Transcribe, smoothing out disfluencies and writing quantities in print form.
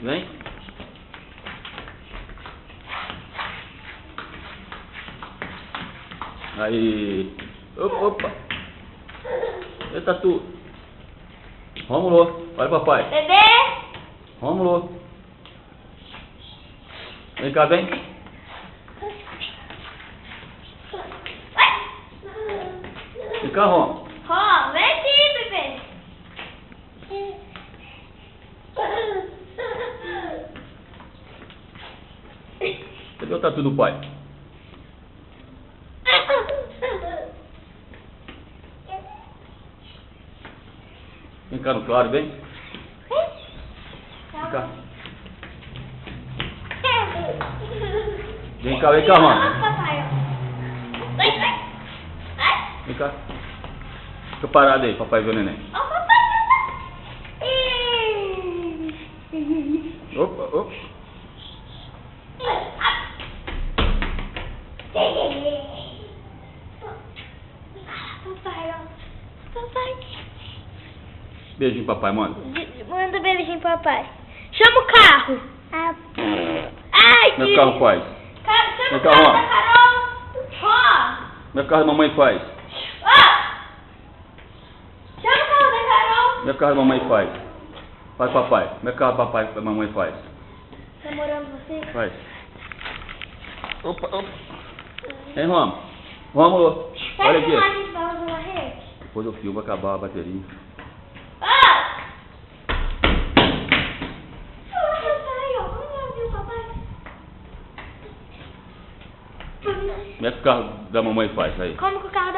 Vem. Aí. Opa. Eita, tu. Rômulo, olha papai. Bebê! Rômulo. Vem cá, vem. Vem cá, Rômulo. Ó, vem aqui, bebê. Cadê o tatu do pai? Vem cá no claro, vem. Vem cá. Vem cá, Rômulo. Olha, papai, ó. Vai, vai. Vai. Vem cá. Fica parado aí, papai ver o neném. Ó, papai. Opa, opa. Papai, ó. Papai. Beijinho, papai, manda. Manda beijinho, papai. Chama o carro. Ai, Meu carro faz. Chama Meu o carro carro, da Carol. Ó. Meu carro da mamãe faz. Ó. Chama o carro da Carol. Meu carro da mamãe faz. Faz, papai. Meu carro da papai, da mamãe faz. Namorando você? Faz. Opa, opa. Hein, Rômulo? Rômulo, olha aqui. A gente vai usar uma rede? Depois eu filmo, vai acabar a bateria. Como é que o carro da mamãe faz aí? Como que o carro